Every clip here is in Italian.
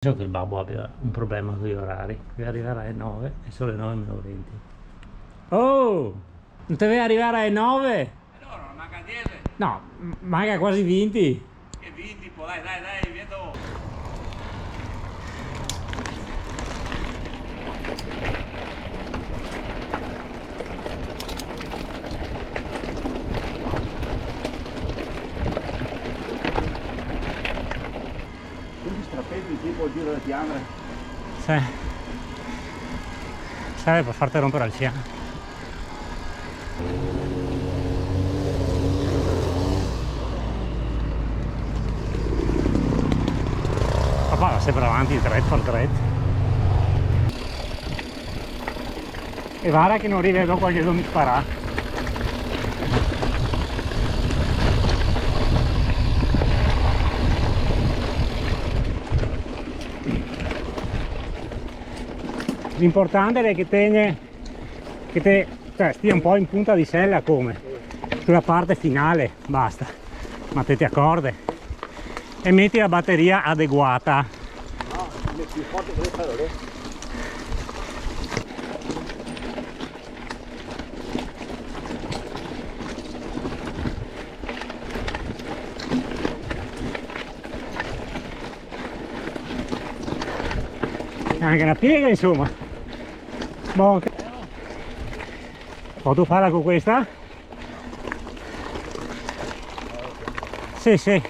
So che il babbo abbia un problema con gli orari, deve arrivare alle 9 e sono le 9:20. Oh! Non devi arrivare alle 9? No, non manca 10. No, manca quasi 20. Che 20, poi dai, vieni dopo. Quindi strappetti tipo il giro delle fiamme. Sì. Serve per farti rompere il fianco. Papà va sempre avanti, il dret per dret. E guarda che non rivedo qualche mi spara. L'importante è che cioè, stia un po' in punta di sella come sulla parte finale, basta, mettete a corde e metti la batteria adeguata. No, metti più forte che le parole. Anche una piega insomma. Boh. Posso farla con questa? Sì, sì.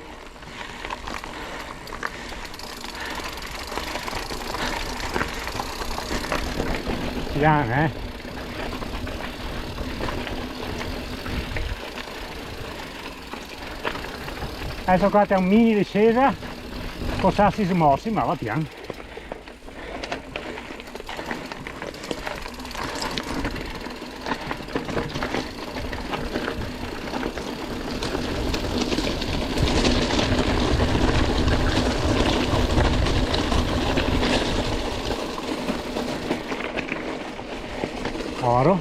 Piano, Adesso qua c'è un mini discesa con sassi smossi, ma va piano. Oro,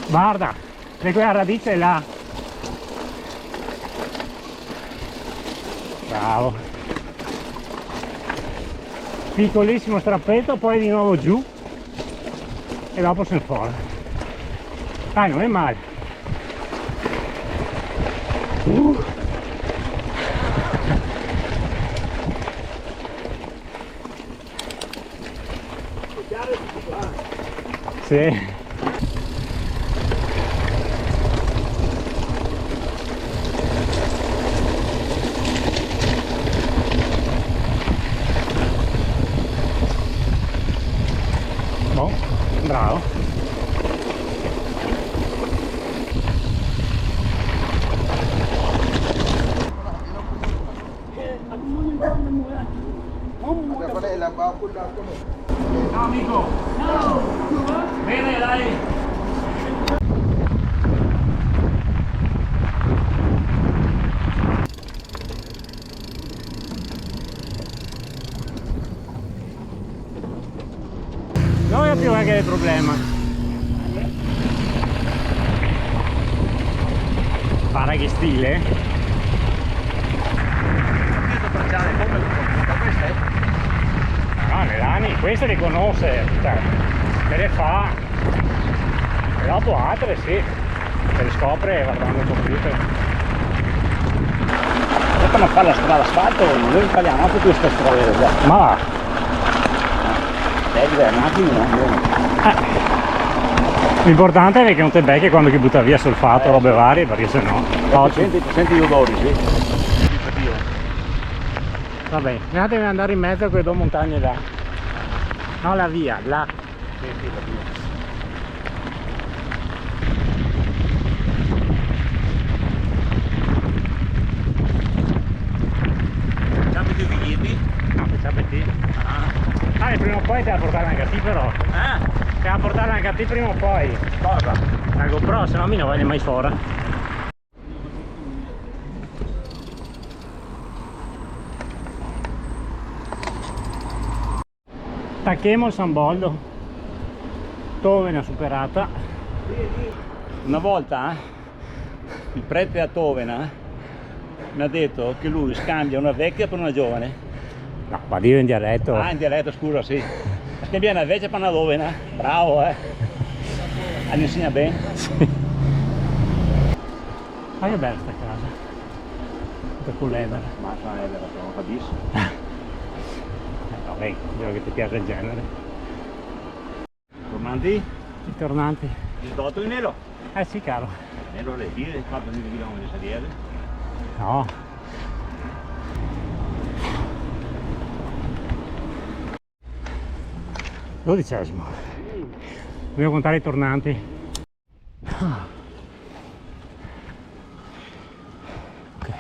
guarda, e quella radice è là. Bravo, piccolissimo strappetto, poi di nuovo giù e dopo se ne fuori. Dai, non è male. Sì. Boh, bravo. Ciao amico. Ciao. Bene, dai. Non ho più anche il problema. Guarda che stile. Questo tracciare come queste? No, Melani, queste le conosce, cioè, me le fa. E dopo altre sì, se le scopre guardando il computer. Dopo non fa la strada asfalto, noi parliamo anche questa strada qua. Ma Devi un attimo, no? l'importante è che non te becchi quando ti butta via sulfato, robe varie, perché sennò. Senti gli odori, sì. Va bene, lasciatemi andare in mezzo a quelle due montagne là. No, la via, là. Sì, la via. Facciamo due biglietti? No, pensate te. Ah, e prima o poi te la portare anche a te però. Te la portare anche a te prima o poi. Cosa? La GoPro, se no mi non voglio mai fuori. Tacchemo il San Boldo. Tovena superata. Una volta il prete a Tovena mi ha detto che lui scambia una vecchia per una giovane. No, ma dire in dialetto. Ah, in dialetto, scusa, sì. Perché viene invece per una dove, bravo, mi insegna bene. Sì. Ma che bella sta casa. Tutta culebra. Ma sai, non capisco. Vabbè, vedo che ti piace il genere. Tornanti? I tornanti. Il dotto in nero? Eh sì, caro. Nero le file, 4 km di saliere. No. Dodicesimo. Dobbiamo contare i tornanti. Ok.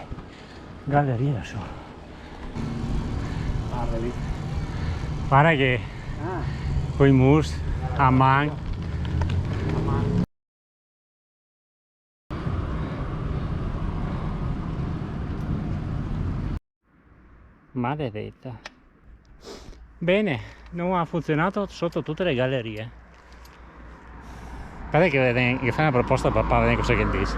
Galleria adesso. Guarda lì. Guarda che coi mus a man. Maledetta. Bene, non ha funzionato sotto tutte le gallerie. Aspetta che fai una proposta a papà, vedi cosa che dici.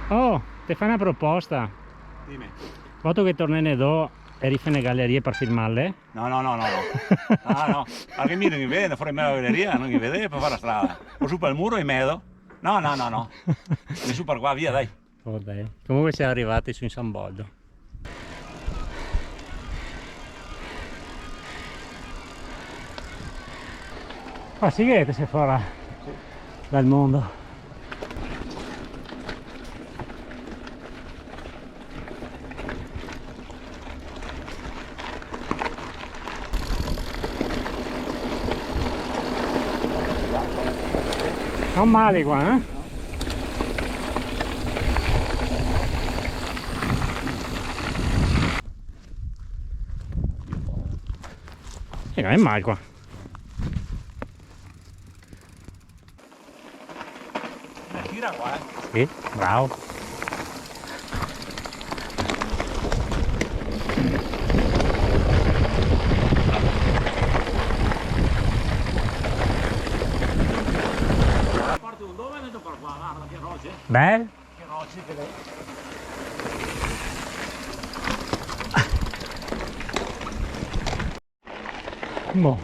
Oh, ti fai una proposta. Dimmi. Voto che tornene do e rifai le gallerie per filmarle. No. Ah, no. Perché mi non mi vede, fuori in mezzo alla galleria, non mi vede per fare la strada. O su per il muro in mezzo. No. Mi su per qua, via, dai. Oh, dai. Comunque siamo arrivati su in San Boldo. Ma sì che sei fuori dal mondo. Non male qua, eh? E non è male qua. Tira qua, Sì, bravo. Porti un dove e vedo per qua, guarda che rocce. Bel? Che rocce che lei. Boh,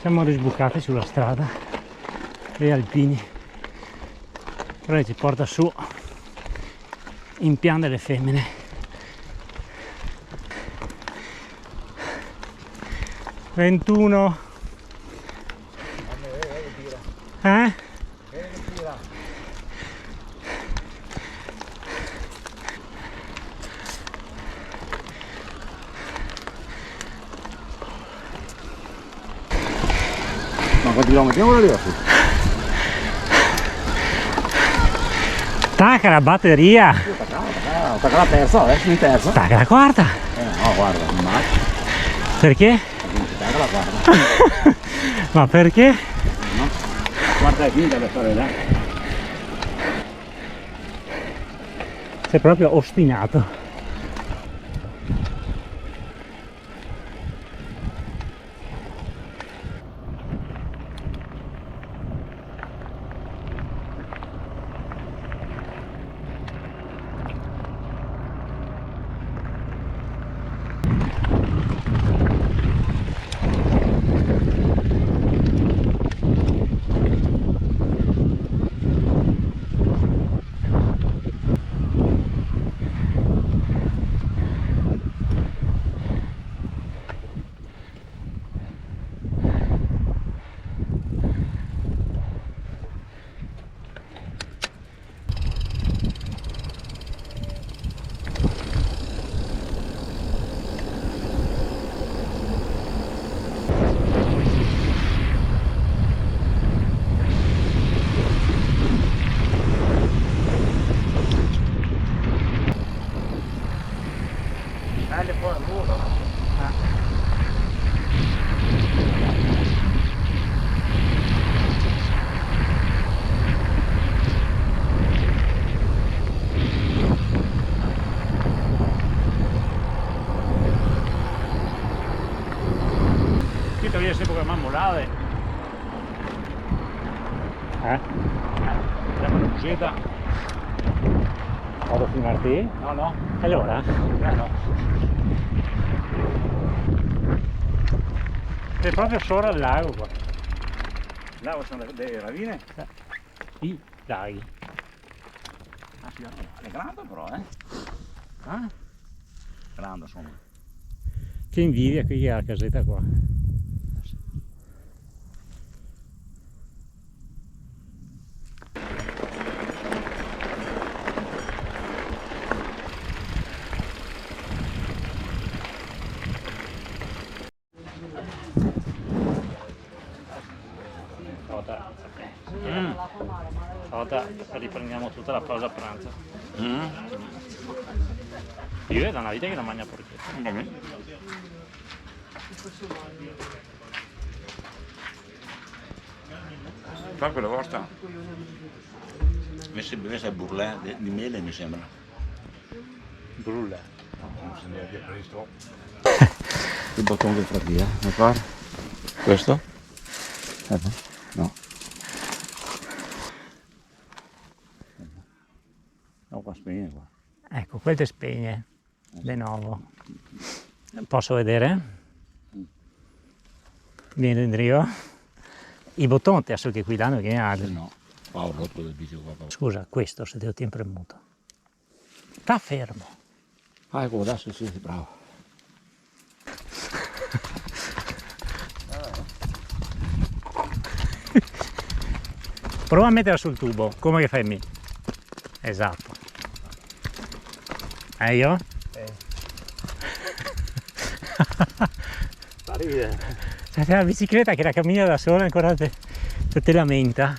siamo risbucati sulla strada degli alpini, però ci porta su in pian delle femmine. Ventuno. Eh? Ma quanti chilometri vuole arrivare su? Stacca la batteria! Stacca la terza, adesso in terza. Stacca la quarta! No, guarda, un macchina. Perché? Stacca la quarta. Ma perché? No? La quarta è finita per fare là. Sei proprio ostinato. Io sempre con le mammolate. Siamo in uscita. Vado a filmarti? No. Allora? No. Siete proprio sopra il lago qua. Là sono le ravine? I laghi. Ah sì, è grande però, eh? Grande insomma. Che invidia qui che ha la casetta qua. Stavolta riprendiamo tutta la pausa pranzo. Io è da una vita che la mangia porchetta. Va bene. Fa quella volta messa il burlè di mele mi sembra. Brulla. Non si deve dire presto. Il bottone del frattina, mi pare. Questo? No. No, qua spegne qua. Ecco, quel te spegne. Di nuovo. Posso vedere? Vieni dentro. I bottoni te so che qui danno che altri. No, qua ho rotto del bici qua. Scusa, questo se devo sempre premuto. Sta fermo. Ah, ecco, adesso sì, bravo. Prova a metterla sul tubo, come che fai me? Esatto. E io? Fa ridere. C'è la bicicletta che la cammina da sola ancora te lamenta.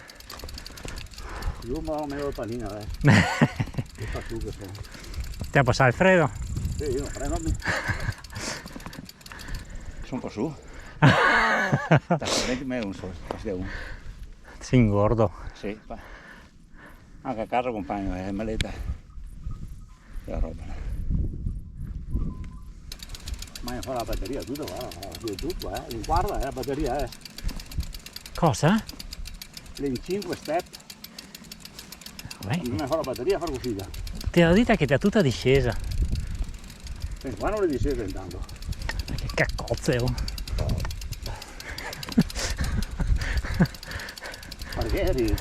Io me la metto il panino, Che fa tu che sono? Ti ha passato il freddo? Sì, io non prendo. Sono un po' su. Metti me un solo, questo è uno. Sei ingordo. Sì, anche a casa compagno, maletta. Che roba. Ma io fa la batteria tutto, tutto, guarda la batteria, Cosa? le 5 step, Vabbè. non mi fa la batteria a far uscita. Te l'ho dita che ti ha tutta discesa. Qua non le discese intanto. Che caccozze, oh. Perché ridi?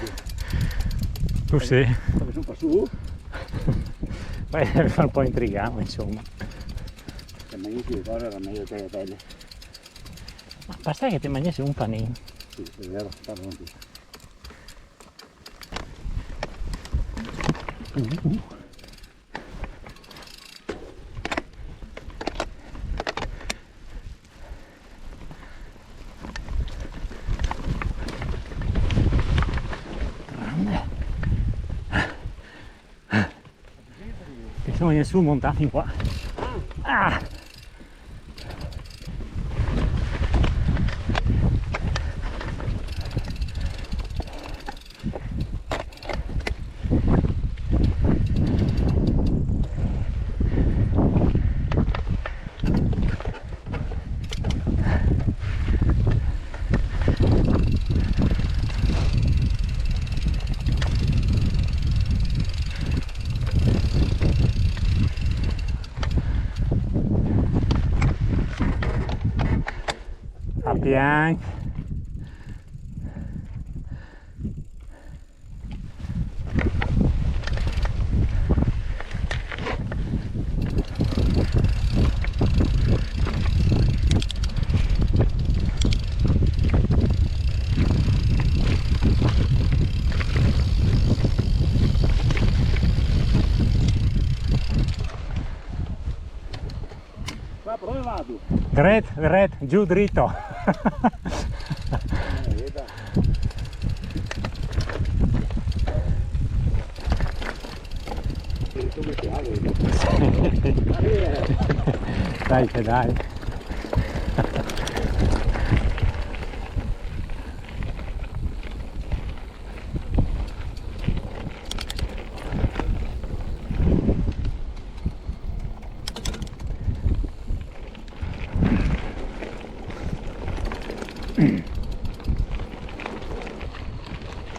Tu sì. Perché sono qua su? Poi deve fare un po' intrigante, insomma. Se meglio ti ricordo era meglio te le pelle. Ma basta che ti mangiassi un panino. Sì, è vero, sta pronto. Che siamo su montati qua. Ah! Bianco. Qua dove vado? Dret, giù dritto. Dai che dai.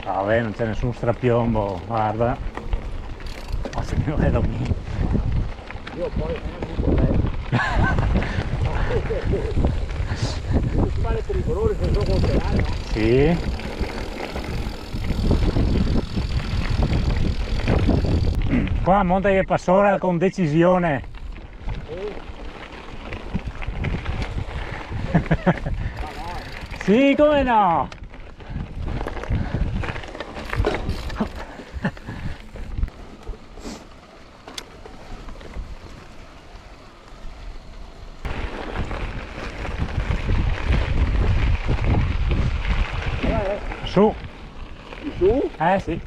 Vabbè, non c'è nessun strapiombo, guarda. Oh, se ne vedo mio. Io poi non è è pericoloso se sono congelati. Sì. Qua monta che passora con decisione. Sì, come no? Su. Su? Sì.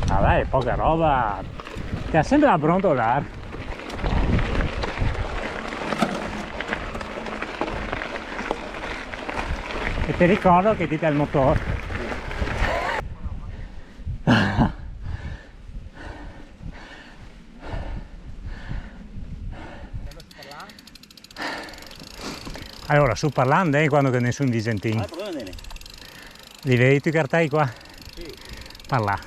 Vabbè, poca roba. Ti ha sempre da brontolare. E ti ricordo che dite al motore. Allora, su parlando quando che nessun Vicentino. Li vedi tu i cartelli qua? Sì. Parla.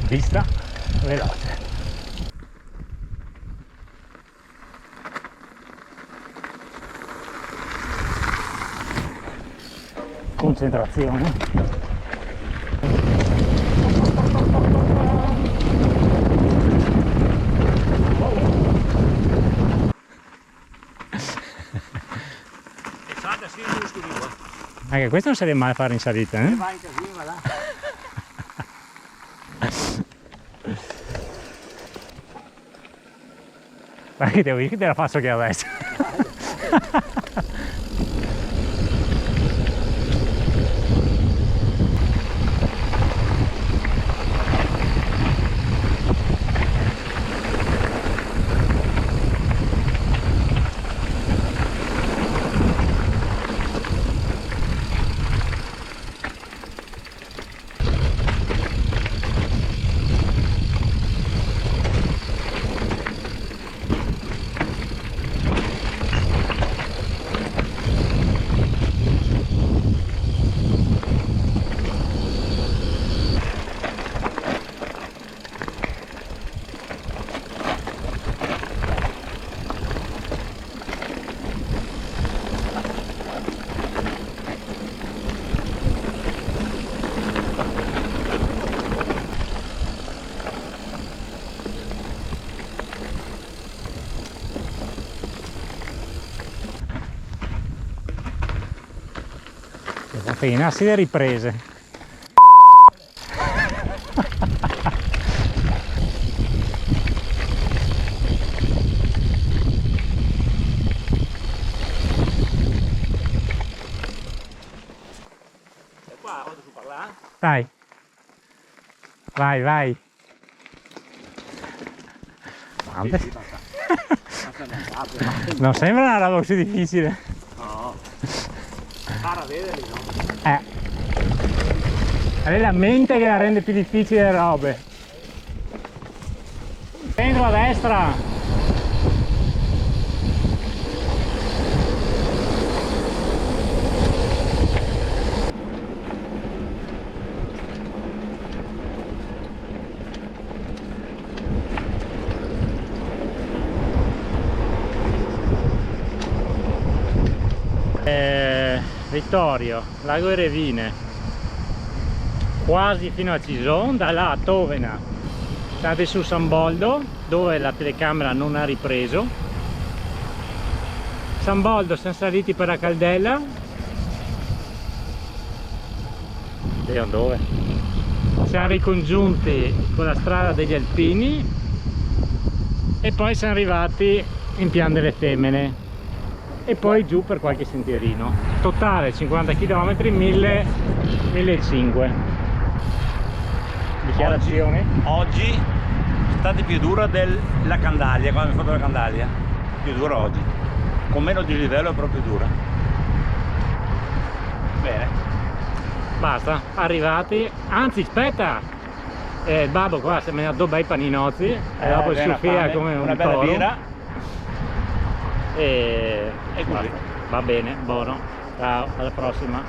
Vista veloce. Concentrazione. Anche questo non sarebbe male fare in salita, eh? Vai in casino, va là. Ma che devo dire che te la faccio che adesso. Appena si le riprese. E qua vado su parlare? Vai. Vai, vai. Quante? Non sembra una roba così difficile. No. Cara a vederli, no? È la mente che la rende più difficile le robe. Dentro a destra. Vittorio, Lago Erevine, quasi fino a Cison, da là a Tovena state su San Boldo dove la telecamera non ha ripreso. San Boldo siamo saliti per la Caldella, vediamo dove, siamo ricongiunti con la strada degli Alpini e poi siamo arrivati in Pian delle Femmine e poi giù per qualche sentierino. Totale 50 km, 1500. Dichiarazioni? Oggi è stata più dura della Candaglia, quando mi ho fatto la Candaglia. Più dura oggi. Con meno di livello è proprio dura. Bene. Basta, arrivati. Anzi, aspetta! Il babbo qua si è mangiato due bei paninozzi e dopo si uffia come un una bella toro. birra. E così. va bene, buono. Ciao, alla prossima.